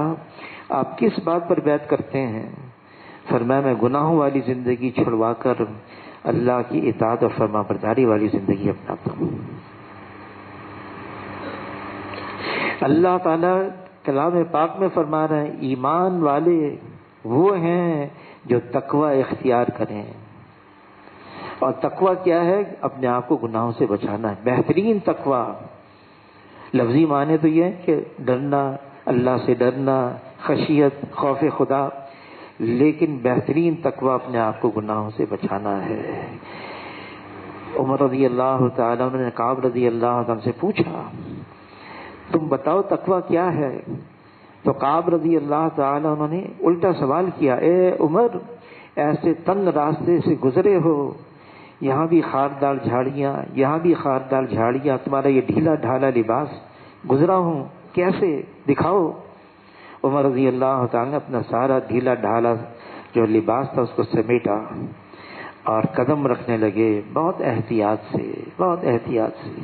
آپ کس بات پر بیعت کرتے ہیں؟ فرمایا میں گناہوں والی زندگی چھڑوا کر اللہ کی اطاعت اور فرما برداری والی زندگی اپناتا ہوں. اللہ تعالیٰ کلام پاک میں فرما رہے ہیں ایمان والے وہ ہیں جو تقوی اختیار کریں. اور تقوی کیا ہے؟ اپنے آپ کو گناہوں سے بچانا ہے. بہترین تقوی لفظی معنی تو یہ ہے کہ ڈرنا، اللہ سے ڈرنا، خشیت، خوف خدا، لیکن بہترین تقوی اپنے آپ کو گناہوں سے بچانا ہے. عمر رضی اللہ تعالیٰ نے کعب رضی اللہ عنہ سے پوچھا تم بتاؤ تقوی کیا ہے؟ تو کعب رضی اللہ تعالیٰ انہوں نے الٹا سوال کیا، اے عمر ایسے تنگ راستے سے گزرے ہو، یہاں بھی خاردار جھاڑیاں یہاں بھی خاردار جھاڑیاں، تمہارا یہ ڈھیلا ڈھالا لباس، گزرا ہوں کیسے دکھاؤ. عمر رضی اللہ تعالیٰ نے اپنا سارا ڈھیلا ڈھالا جو لباس تھا اس کو سمیٹا اور قدم رکھنے لگے بہت احتیاط سے، بہت احتیاط سے.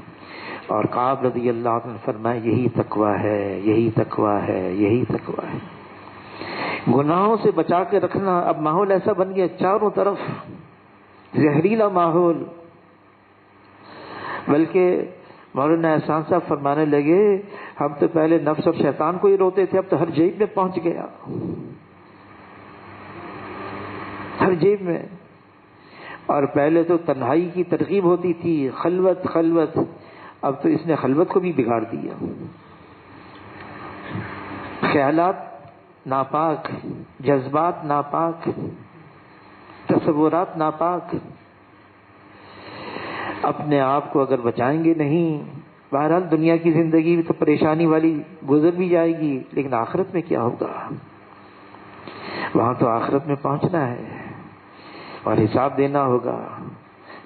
اور کعب رضی اللہ عنہ نے فرمایا یہی تقوی ہے، یہی تقوی ہے، یہی تقوی ہے. گناہوں سے بچا کے رکھنا. اب ماحول ایسا بن گیا چاروں طرف زہریلا ماحول، بلکہ مولانا احسان صاحب فرمانے لگے ہم تو پہلے نفس اور شیطان کو ہی روتے تھے، اب تو ہر جیب میں پہنچ گیا، ہر جیب میں. اور پہلے تو تنہائی کی ترغیب ہوتی تھی، خلوت خلوت، اب تو اس نے خلوت کو بھی بگاڑ دیا. خیالات ناپاک، جذبات ناپاک، تصورات ناپاک. اپنے آپ کو اگر بچائیں گے نہیں، بہرحال دنیا کی زندگی بھی تو پریشانی والی گزر بھی جائے گی، لیکن آخرت میں کیا ہوگا؟ وہاں تو آخرت میں پہنچنا ہے اور حساب دینا ہوگا،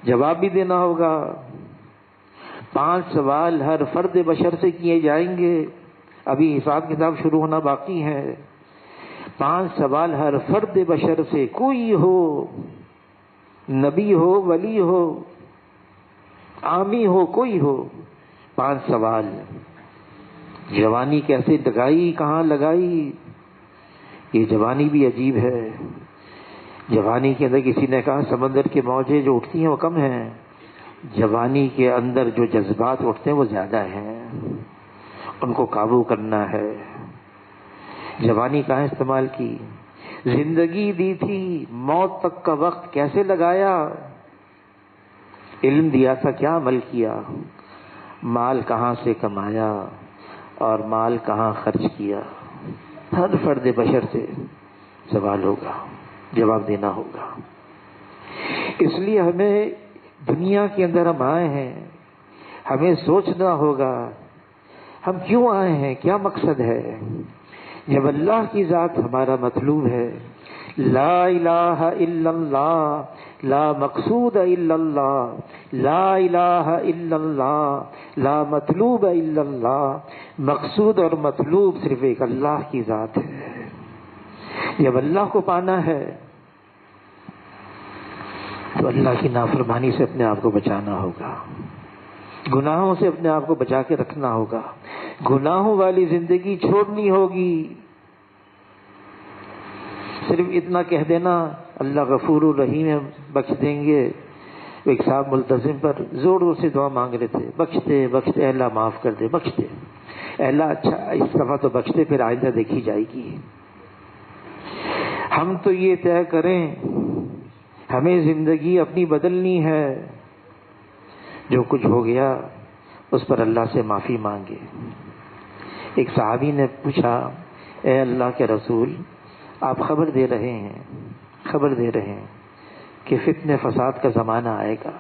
جواب بھی دینا ہوگا. 5 سوال ہر فرد بشر سے کیے جائیں گے، ابھی حساب کتاب شروع ہونا باقی ہے. 5 سوال ہر فرد بشر سے، کوئی ہو، نبی ہو، ولی ہو، عامی ہو، کوئی ہو، 5 سوال۔ جوانی کیسے لگائی، کہاں لگائی؟ یہ جوانی بھی عجیب ہے۔ جوانی کے اندر کسی نے کہا سمندر کی موجیں جو اٹھتی ہیں وہ کم ہیں، جوانی کے اندر جو جذبات اٹھتے ہیں وہ زیادہ ہیں، ان کو قابو کرنا ہے۔ جوانی کہاں استعمال کی؟ زندگی دی تھی، موت تک کا وقت کیسے لگایا؟ علم دیا تھا، کیا عمل کیا؟ مال کہاں سے کمایا اور مال کہاں خرچ کیا؟ ہر فرد بشر سے سوال ہوگا، جواب دینا ہوگا۔ اس لیے ہمیں دنیا کے اندر ہم آئے ہیں، ہمیں سوچنا ہوگا ہم کیوں آئے ہیں، کیا مقصد ہے۔ جب اللہ کی ذات ہمارا مطلوب ہے، لا الہ الا اللہ، لا مقصود الا اللہ، لا الہ الا اللہ، لا مطلوب الا اللہ، مقصود اور مطلوب صرف ایک اللہ کی ذات ہے۔ جب اللہ کو پانا ہے تو اللہ کی نافرمانی سے اپنے آپ کو بچانا ہوگا، گناہوں سے اپنے آپ کو بچا کے رکھنا ہوگا، گناہوں والی زندگی چھوڑنی ہوگی۔ صرف اتنا کہہ دینا اللہ غفور الرحیم ہے، بخش دیں گے۔ ایک صاحب ملتزم پر زوروں سے دعا مانگ رہے تھے، بخش دے بخش دے اللہ، معاف کر دے، بخش دے اللہ، اچھا اس دفعہ تو بخش دے، پھر آئندہ دیکھی جائے گی۔ ہم تو یہ طے کریں ہمیں زندگی اپنی بدلنی ہے، جو کچھ ہو گیا اس پر اللہ سے معافی مانگے۔ ایک صحابی نے پوچھا، اے اللہ کے رسول، آپ خبر دے رہے ہیں کہ فتنہ فساد کا زمانہ آئے گا،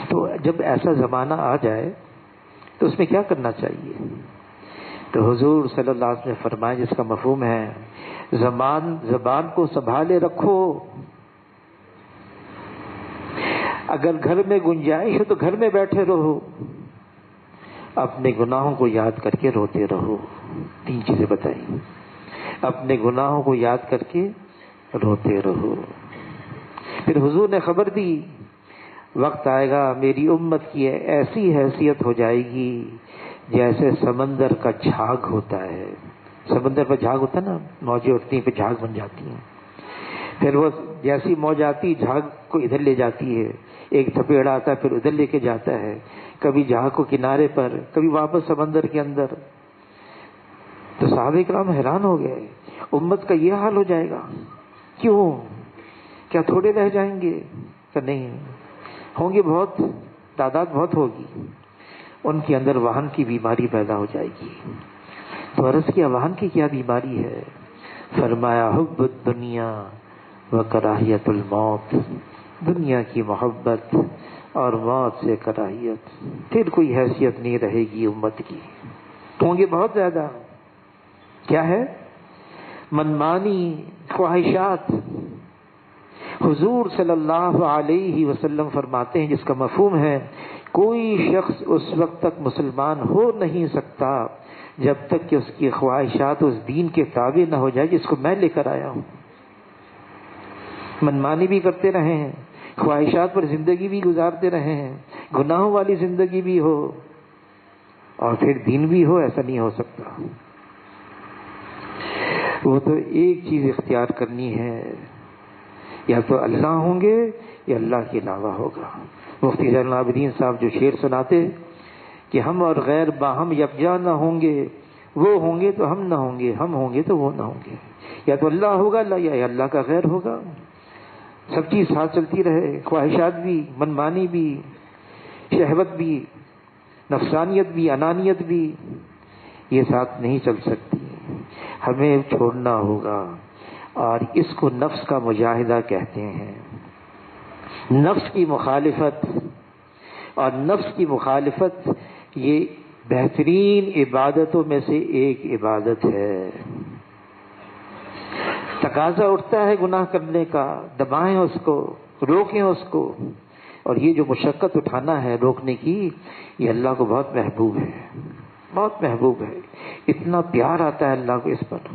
تو جب ایسا زمانہ آ جائے تو اس میں کیا کرنا چاہیے؟ تو حضور صلی اللہ علیہ وسلم نے فرمایا، جس کا مفہوم ہے زبان کو سنبھالے رکھو، اگر گھر میں گنجائش ہے تو گھر میں بیٹھے رہو، اپنے گناہوں کو یاد کر کے روتے رہو۔ 3 چیزیں بتائیں، اپنے گناہوں کو یاد کر کے روتے رہو۔ پھر حضور نے خبر دی، وقت آئے گا میری امت کی ایسی حیثیت ہو جائے گی جیسے سمندر کا جھاگ ہوتا ہے۔ سمندر پر جھاگ ہوتا ہے نا، موجیں اٹھتی ہیں پھر جھاگ بن جاتی ہیں، پھر وہ جیسی موج آتی جھاگ کو ادھر لے جاتی ہے، ایک تھپیڑ آتا ہے پھر ادھر لے کے جاتا ہے، کبھی جھاگ کو کنارے پر، کبھی واپس سمندر کے اندر۔ تو صحابہ کرام حیران ہو گئے، امت کا یہ حال ہو جائے گا؟ کیوں؟ کیا تھوڑے رہ جائیں گے؟ کہ نہیں، ہوں گے بہت، تعداد بہت ہوگی۔ ان کے اندر وہن کی بیماری پیدا ہو جائے گی۔ تو عرض کیا وہن کی کیا بیماری ہے؟ فرمایا حب الدنیا و کراہیت الموت، دنیا کی محبت اور موت سے کراہیت، پھر کوئی حیثیت نہیں رہے گی امت کی۔ ہوں گے بہت زیادہ۔ کیا ہے؟ منمانی، خواہشات۔ حضور صلی اللہ علیہ وسلم فرماتے ہیں، جس کا مفہوم ہے کوئی شخص اس وقت تک مسلمان ہو نہیں سکتا جب تک کہ اس کی خواہشات اس دین کے تابع نہ ہو جائے جس کو میں لے کر آیا ہوں۔ منمانی بھی کرتے رہے ہیں، خواہشات پر زندگی بھی گزارتے رہے ہیں، گناہوں والی زندگی بھی ہو اور پھر دین بھی ہو، ایسا نہیں ہو سکتا۔ وہ تو ایک چیز اختیار کرنی ہے، یا تو اللہ ہوں گے یا اللہ کے علاوہ ہوگا۔ مفتی زین العابدین صاحب جو شعر سناتے کہ ہم اور غیر باہم یکجا نہ ہوں گے، وہ ہوں گے تو ہم نہ ہوں گے، ہم ہوں گے تو وہ نہ ہوں گے، یا تو اللہ ہوگا یا اللہ کا غیر ہوگا۔ سب چیز ساتھ چلتی رہے، خواہشات بھی، منمانی بھی، شہوت بھی، نفسانیت بھی، انانیت بھی، یہ ساتھ نہیں چل سکتی، ہمیں چھوڑنا ہوگا۔ اور اس کو نفس کا مجاہدہ کہتے ہیں، نفس کی مخالفت۔ اور نفس کی مخالفت یہ بہترین عبادتوں میں سے ایک عبادت ہے۔ تقاضا اٹھتا ہے گناہ کرنے کا، دبائیں اس کو، روکیں اس کو، اور یہ جو مشقت اٹھانا ہے روکنے کی، یہ اللہ کو بہت محبوب ہے، بہت محبوب ہے۔ اتنا پیار آتا ہے اللہ کو اس پر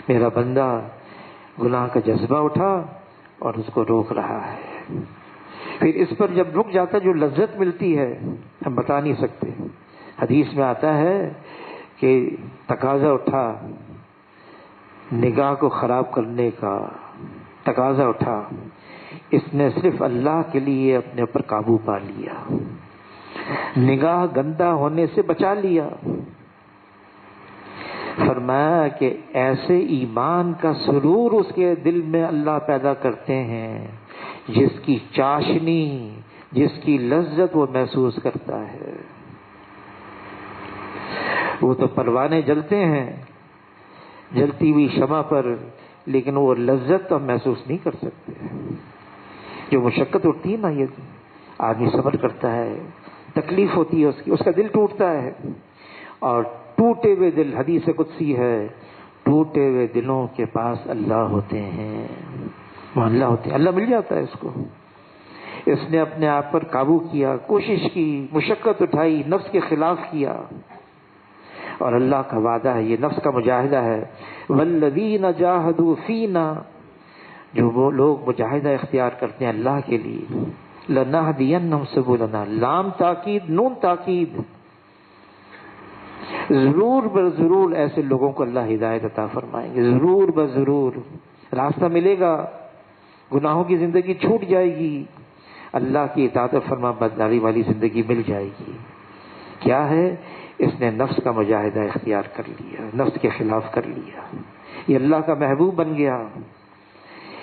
میرا بندہ گناہ کا جذبہ اٹھا اور اس کو روک رہا ہے. پھر اس پر جب رک جاتا جو لذت ملتی ہے ہم بتا نہیں سکتے. حدیث میں آتا ہے کہ تقاضا اٹھا نگاہ کو خراب کرنے کا، تقاضا اٹھا، اس نے صرف اللہ کے لیے اپنے اوپر قابو پا لیا، نگاہ گندا ہونے سے بچا لیا. فرمایا کہ ایسے ایمان کا سرور اس کے دل میں اللہ پیدا کرتے ہیں جس کی چاشنی، جس کی لذت وہ محسوس کرتا ہے. وہ تو پروانے جلتے ہیں جلتی ہوئی شمع پر، لیکن وہ لذت تو ہم محسوس نہیں کر سکتے. جو مشقت اٹھتی ہے نا، یہ آدمی صبر کرتا ہے، تکلیف ہوتی ہے اس کا دل ٹوٹتا ہے. اور ٹوٹے ہوئے دل، حدیث قدسی ہے، ٹوٹے ہوئے دلوں کے پاس اللہ ہوتے ہیں، وہاں اللہ ہوتے ہیں، اللہ مل جاتا ہے اس کو. اس نے اپنے آپ پر قابو کیا، کوشش کی، مشقت اٹھائی، نفس کے خلاف کیا، اور اللہ کا وعدہ ہے، یہ نفس کا مجاہدہ ہے. والذین جاہدوا فینا، جو وہ لوگ مجاہدہ اختیار کرتے ہیں اللہ کے لیے، لنہدینہم سبلنا، لام تاکید، نون تاکید، ضرور بضرور ایسے لوگوں کو اللہ ہدایت عطا فرمائیں گے. ضرور بضرور راستہ ملے گا، گناہوں کی زندگی چھوٹ جائے گی، اللہ کی اطاعت فرما برداری والی زندگی مل جائے گی. کیا ہے؟ اس نے نفس کا مجاہدہ اختیار کر لیا، نفس کے خلاف کر لیا، یہ اللہ کا محبوب بن گیا.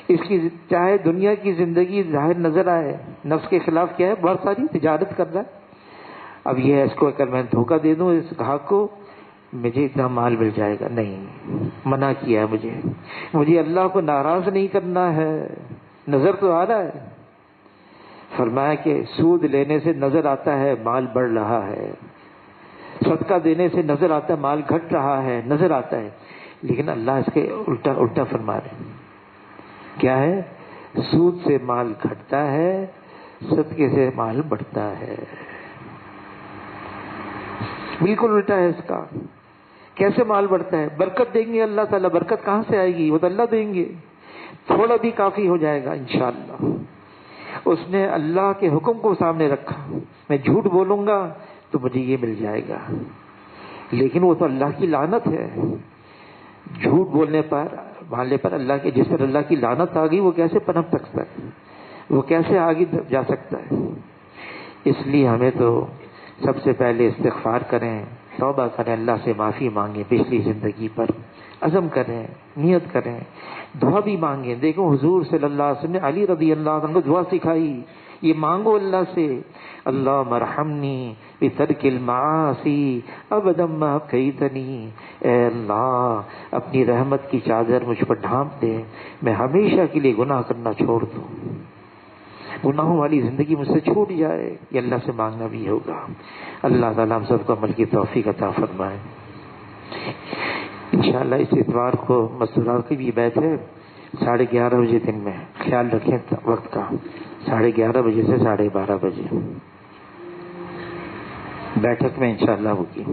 اس کی چاہے دنیا کی زندگی ظاہر نظر آئے، نفس کے خلاف کیا ہے، بہت ساری تجارت کر رہا ہے. اب یہ ہے، اس کو اگر میں دھوکہ دے دوں اس گاہک کو، مجھے اتنا مال مل جائے گا، نہیں، منع کیا ہے مجھے اللہ کو ناراض نہیں کرنا ہے. نظر تو آ رہا ہے. فرمایا کہ سود لینے سے نظر آتا ہے مال بڑھ رہا ہے، صدقہ دینے سے نظر آتا ہے مال گھٹ رہا ہے، نظر آتا ہے، لیکن اللہ اس کے الٹا فرما رہے ہیں. کیا ہے؟ سود سے مال گھٹتا ہے، صدقے سے مال بڑھتا ہے. بالکل الٹا ہے اس کا. کیسے مال بڑھتا ہے؟ برکت دیں گے اللہ تعالیٰ. برکت کہاں سے آئے گی؟ وہ تو اللہ دیں گے. تھوڑا بھی کافی ہو جائے گا انشاءاللہ. اس نے اللہ کے حکم کو سامنے رکھا، میں جھوٹ بولوں گا تو مجھے یہ مل جائے گا، لیکن وہ تو اللہ کی لعنت ہے. جھوٹ بولنے پر، ماننے پر اللہ کے، جس پر اللہ کی لعنت آ گئی، وہ کیسے پنپ سکتا ہے؟ وہ کیسے آگے جا سکتا ہے؟ اس لیے ہمیں تو سب سے پہلے استغفار کریں، توبہ کریں، اللہ سے معافی مانگیں، پچھلی زندگی پر عزم کریں، نیت کریں، دعا بھی مانگیں. دیکھو حضور صلی اللہ علیہ وسلم نے علی رضی اللہ عنہ کو دعا سکھائی. یہ مانگو اللہ سے، اللہم ارحمنی بترک المعاصی ابدا ما ابقیتنی، اے اللہ اپنی رحمت کی چادر مجھ پر ڈھانپ دے، میں ہمیشہ کے لیے گناہ کرنا چھوڑ دوں، گناہوں والی زندگی مجھ سے چھوٹ جائے. یہ اللہ سے مانگنا بھی ہوگا. اللہ تعالیٰ ہم سب کو عمل کی توفیق عطا فرمائے. انشاءاللہ اس اتوار کو مستورات کی بھی بیعت ہے 11:30 بجے دن میں. خیال رکھیں وقت کا، 11:30 بجے سے 12:30 بجے بیٹھک میں انشاءاللہ ہوگی.